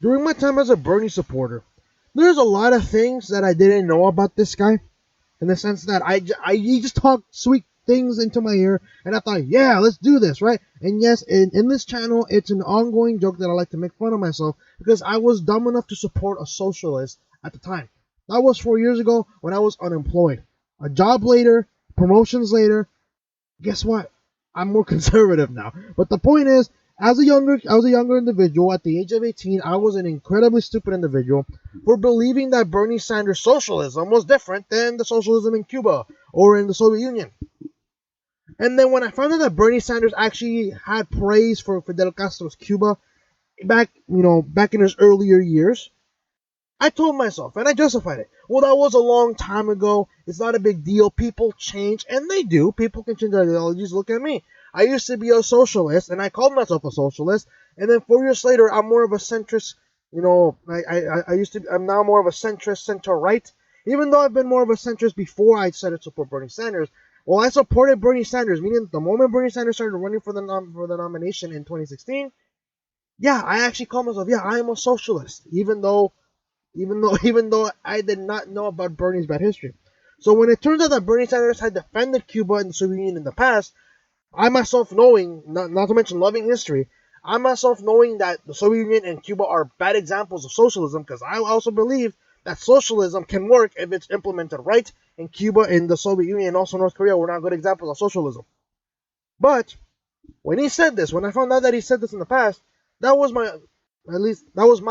During my time as a Bernie supporter, there's a lot of things that I didn't know about this guy, in the sense that he just talked sweet things into my ear, and I thought, yeah, let's do this, right? And yes, in this channel, it's an ongoing joke that I like to make fun of myself because I was dumb enough to support a socialist at the time. That was 4 years ago when I was unemployed. A job later, promotions later, guess what? I'm more conservative now. But the point is, I was a younger individual at the age of 18. I was an incredibly stupid individual for believing that Bernie Sanders' socialism was different than the socialism in Cuba or in the Soviet Union. And then when I found out that Bernie Sanders actually had praise for Fidel Castro's Cuba back in his earlier years, I told myself, and I justified it. Well, that was a long time ago. It's not a big deal. People change, and they do. People can change their ideologies. Look at me. I used to be a socialist, and I called myself a socialist. And then 4 years later, I'm more of a centrist. I'm now more of a centrist, center-right. Even though I've been more of a centrist before I started to support Bernie Sanders. Well, I supported Bernie Sanders, meaning the moment Bernie Sanders started running for the nomination in 2016, yeah, I actually called myself, yeah, I am a socialist, even though I did not know about Bernie's bad history. So when it turns out that Bernie Sanders had defended Cuba and the Soviet Union in the past, I myself knowing, not to mention loving history, I myself knowing that the Soviet Union and Cuba are bad examples of socialism, because I also believe that socialism can work if it's implemented right, and Cuba and the Soviet Union and also North Korea were not good examples of socialism. But when he said this, when I found out that he said this in the past, that was my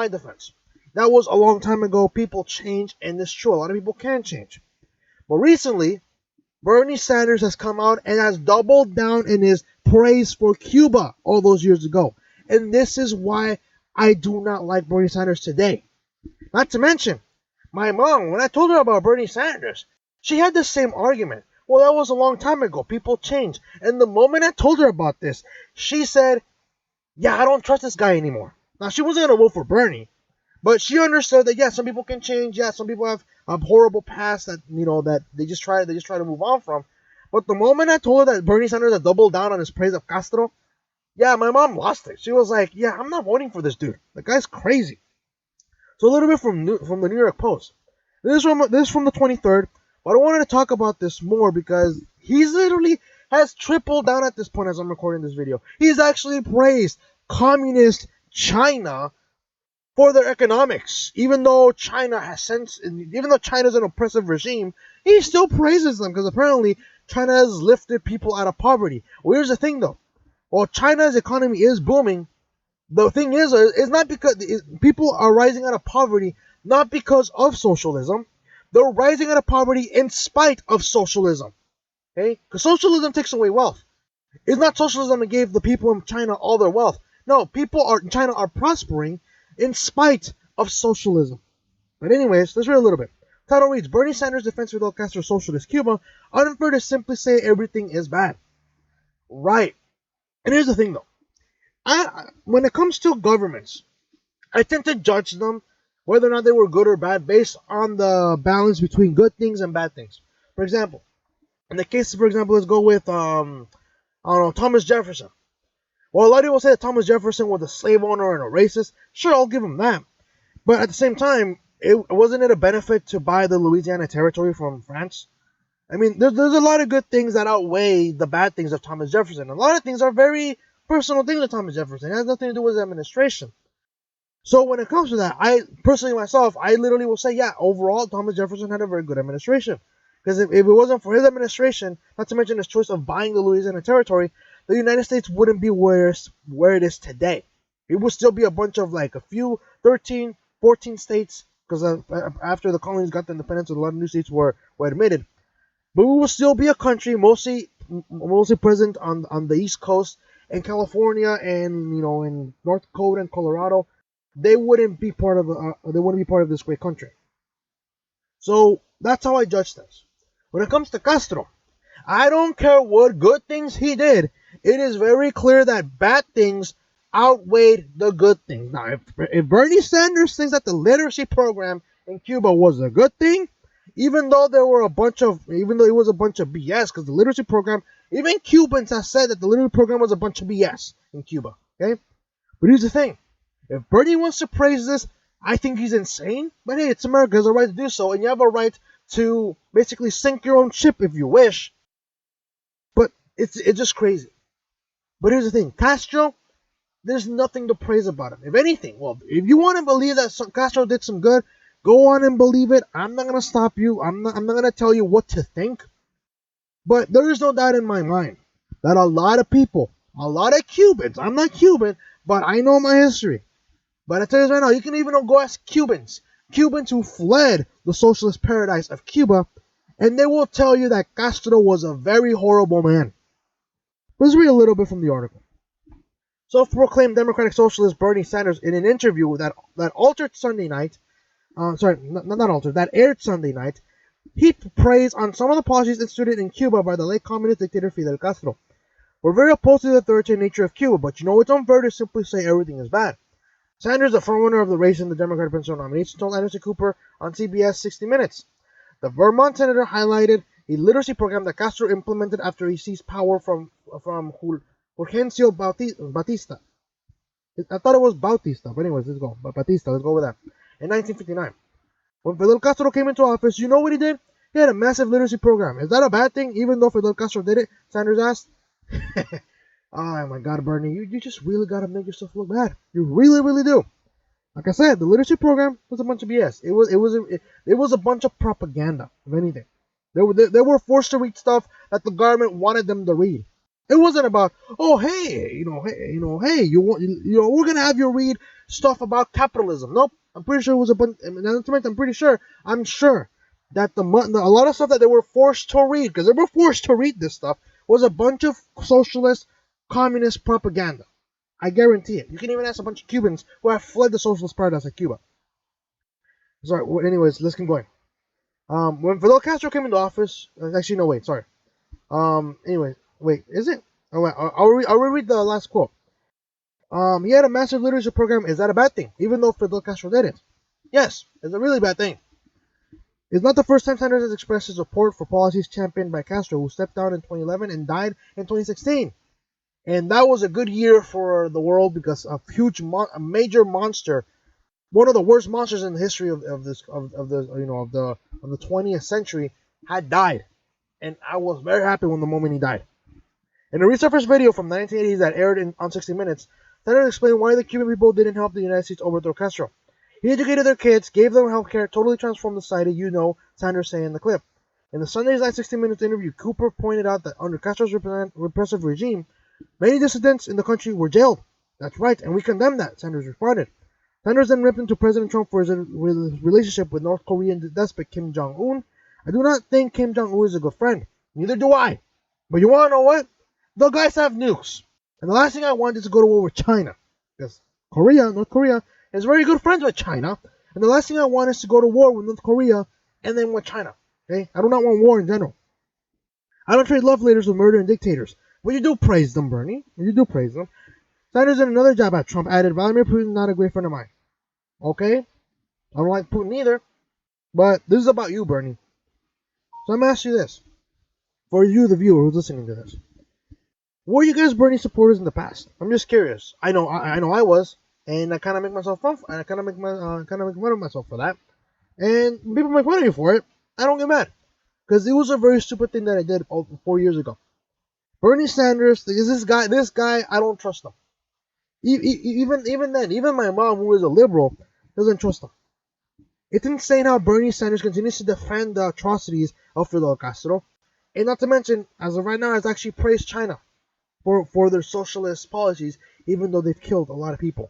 defense. That was a long time ago. People change, and it's true. A lot of people can change. But recently, Bernie Sanders has come out and has doubled down in his praise for Cuba all those years ago. And this is why I do not like Bernie Sanders today. Not to mention, my mom, when I told her about Bernie Sanders, she had the same argument. Well, that was a long time ago. People change. And the moment I told her about this, she said, yeah, I don't trust this guy anymore. Now, she wasn't going to vote for Bernie, but she understood that, yeah, some people can change. Yeah, some people have a horrible past that they just try to move on from. But the moment I told her that Bernie Sanders had doubled down on his praise of Castro, yeah, my mom lost it. She was like, yeah, I'm not voting for this dude. The guy's crazy. So a little bit from the New York Post. This is from the 23rd, but I wanted to talk about this more because he's literally has tripled down at this point as I'm recording this video. He's actually praised communist China for their economics. Even though China's an oppressive regime, he still praises them because apparently China has lifted people out of poverty. Well, here's the thing though. While China's economy is booming, the thing is, it's not because people are rising out of poverty, not because of socialism. They're rising out of poverty in spite of socialism. Okay? Because socialism takes away wealth. It's not socialism that gave the people in China all their wealth. No, people in China are prospering in spite of socialism. But anyways, let's read a little bit. Title reads, Bernie Sanders defends Fidel Castro socialist Cuba. Unfair to simply say everything is bad. Right. And here's the thing though. When it comes to governments, I tend to judge them whether or not they were good or bad based on the balance between good things and bad things. For example, let's go with Thomas Jefferson. Well, a lot of people say that Thomas Jefferson was a slave owner and a racist. Sure, I'll give him that. But at the same time, wasn't it a benefit to buy the Louisiana Territory from France? I mean, there's a lot of good things that outweigh the bad things of Thomas Jefferson. A lot of things are very personal things of Thomas Jefferson. It has nothing to do with his administration. So when it comes to that, I personally myself, I literally will say, yeah, overall, Thomas Jefferson had a very good administration. Because if it wasn't for his administration, not to mention his choice of buying the Louisiana Territory, the United States wouldn't be where it is today. It would still be a bunch of like a few 13, 14 states, because after the colonies got the independence, a lot of new states were admitted. But we will still be a country mostly present on the East Coast, and California and in North Dakota and Colorado. They wouldn't be part of this great country. So that's how I judge things. When it comes to Castro, I don't care what good things he did. It is very clear that bad things outweighed the good things. Now, if Bernie Sanders thinks that the literacy program in Cuba was a good thing, even though it was a bunch of BS, because the literacy program, even Cubans have said that the literacy program was a bunch of BS in Cuba. Okay, but here's the thing: If Bernie wants to praise this, I think he's insane. But hey, it's America, has a right to do so, and you have a right to basically sink your own ship if you wish. But it's just crazy. But here's the thing, Castro, there's nothing to praise about him. If anything, well, if you want to believe that Castro did some good, go on and believe it. I'm not gonna stop you. I'm not gonna tell you what to think. But there is no doubt in my mind that a lot of people, a lot of Cubans, I'm not Cuban, but I know my history. But I tell you this right now, you can even go ask Cubans who fled the socialist paradise of Cuba, and they will tell you that Castro was a very horrible man. Let's read a little bit from the article. Self-proclaimed Democratic Socialist Bernie Sanders, in an interview that altered Sunday night, that aired Sunday night, heaped praise on some of the policies instituted in Cuba by the late communist dictator Fidel Castro. We're very opposed to the authoritarian nature of Cuba, but you know it's unfair to simply say everything is bad. Sanders, the frontrunner of the race in the Democratic presidential nomination, told Anderson Cooper on CBS 60 Minutes. The Vermont senator highlighted a literacy program that Castro implemented after he seized power from Fulgencio Batista. I thought it was Bautista, but anyways, let's go. Batista, let's go with that. In 1959. When Fidel Castro came into office, you know what he did? He had a massive literacy program. Is that a bad thing, even though Fidel Castro did it? Sanders asked. Oh my God, Bernie, you just really gotta make yourself look bad. You really, really do. Like I said, the literacy program was a bunch of BS. It was a bunch of propaganda, if anything. They were forced to read stuff that the government wanted them to read. It wasn't about, oh hey, we're gonna have you read stuff about capitalism. Nope. I'm pretty sure it was a bunch. I'm sure that a lot of stuff that they were forced to read, because they were forced to read this stuff, was a bunch of socialist, communist propaganda. I guarantee it. You can even ask a bunch of Cubans who have fled the socialist paradise of Cuba. Sorry. Well, anyways, let's keep going. When Fidel Castro came into office, actually no, wait, sorry. Anyway, wait, is it? Oh, wait, I'll reread the last quote. He had a massive literacy program. Is that a bad thing? Even though Fidel Castro did it. Yes, it's a really bad thing. It's not the first time Sanders has expressed his support for policies championed by Castro, who stepped down in 2011 and died in 2016. And that was a good year for the world because a major monster, one of the worst monsters in the history of the 20th century, had died. And I was very happy when the moment he died. In a resurfaced video from the 1980s that aired on 60 Minutes, Sanders explained why the Cuban people didn't help the United States overthrow Castro. He educated their kids, gave them health care, totally transformed the society, Sanders saying in the clip. In the Sunday's Night 60 Minutes interview, Cooper pointed out that under Castro's repressive regime, many dissidents in the country were jailed. That's right, and we condemn that, Sanders responded. Sanders then ripped into President Trump for his relationship with North Korean despot Kim Jong-un. I do not think Kim Jong-un is a good friend. Neither do I. But you want to know what? The guys have nukes. And the last thing I want is to go to war with China. Because North Korea, is very good friends with China. And the last thing I want is to go to war with North Korea and then with China. Okay? I do not want war in general. I don't trade love letters with murder and dictators. But you do praise them, Bernie. You do praise them. Sanders did another job at Trump, added, Vladimir Putin is not a great friend of mine. Okay? I don't like Putin either. But this is about you, Bernie. So I'm going to ask you this. For you, the viewer who's listening to this. Were you guys Bernie supporters in the past? I'm just curious. I know I was. And I kind of make myself fun. I kind of make fun of myself for that. And people make fun of me for it. I don't get mad. Because it was a very stupid thing that I did 4 years ago. Bernie Sanders, this guy, I don't trust him. Even then, even my mom, who is a liberal, doesn't trust him. It's insane how Bernie Sanders continues to defend the atrocities of Fidel Castro. And not to mention, as of right now, has actually praised China for their socialist policies, even though they've killed a lot of people.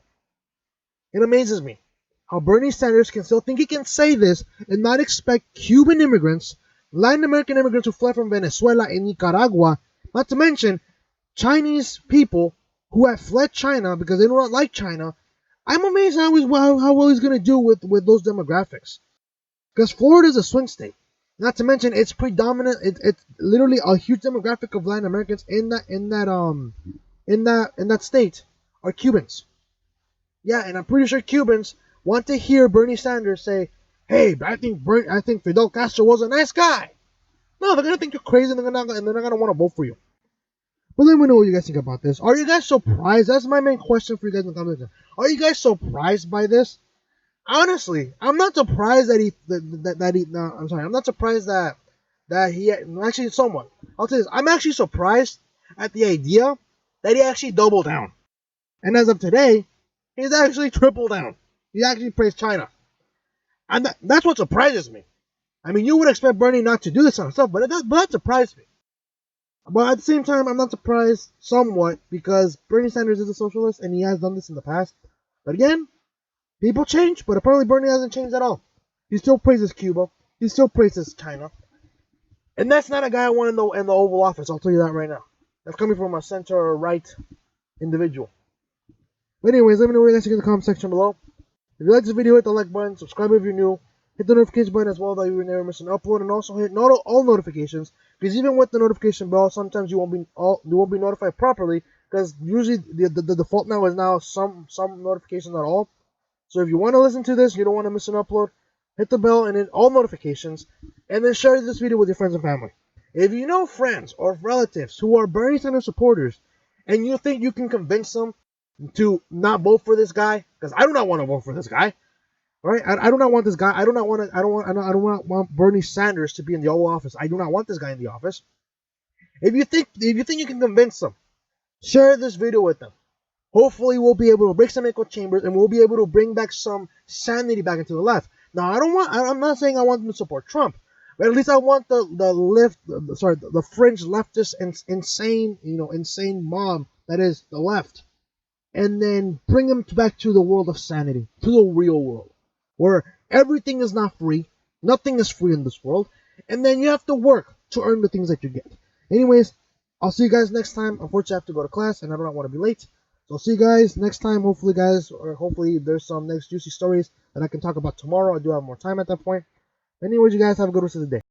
It amazes me how Bernie Sanders can still think he can say this and not expect Cuban immigrants, Latin American immigrants who fled from Venezuela and Nicaragua, not to mention Chinese people who have fled China because they do not like China. I'm amazed how well he's going to do with those demographics. Because Florida is a swing state. Not to mention it's predominant. It's literally a huge demographic of Latin Americans in that state are Cubans. Yeah, and I'm pretty sure Cubans want to hear Bernie Sanders say, "Hey, I think Fidel Castro was a nice guy." No, they're gonna think you're crazy, and they're not gonna want to vote for you. But let me know what you guys think about this. Are you guys surprised? That's my main question for you guys in the comment section. Are you guys surprised by this? Honestly, I'm not surprised that I'm not surprised that he actually somewhat. I'll tell you this. I'm actually surprised at the idea that he actually doubled down. And as of today, he's actually tripled down. He actually praised China. And that's what surprises me. I mean, you would expect Bernie not to do this kind of stuff, but that surprised me. But at the same time, I'm not surprised somewhat because Bernie Sanders is a socialist and he has done this in the past. But again, people change, but apparently Bernie hasn't changed at all. He still praises Cuba. He still praises China. And that's not a guy I want in the Oval Office, I'll tell you that right now. That's coming from a center-right individual. But anyways, let me know what you guys think in the comment section below. If you like this video, hit the like button, subscribe if you're new, hit the notification button as well that you never miss an upload, and also hit all notifications, because even with the notification bell, sometimes you won't be notified properly, because usually the default now is some notifications at all. So if you want to listen to this, you don't want to miss an upload, hit the bell and hit all notifications, and then share this video with your friends and family. If you know friends or relatives who are Bernie Sanders supporters, and you think you can convince them to not vote for this guy, because I do not want to vote for this guy, right? I do not want this guy. I don't want Bernie Sanders to be in the Oval Office. I do not want this guy in the office. If you think you can convince them, share this video with them. Hopefully, we'll be able to break some echo chambers and we'll be able to bring back some sanity back into the left. Now, I'm not saying I want them to support Trump, but at least I want the fringe leftist and insane mob that is the left, and then bring them back to the world of sanity, to the real world, where everything is not free, nothing is free in this world, and then you have to work to earn the things that you get. Anyways, I'll see you guys next time. Unfortunately, I have to go to class, and I do not want to be late. So I'll see you guys next time. Hopefully there's some next juicy stories that I can talk about tomorrow. I do have more time at that point. Anyways, you guys have a good rest of the day.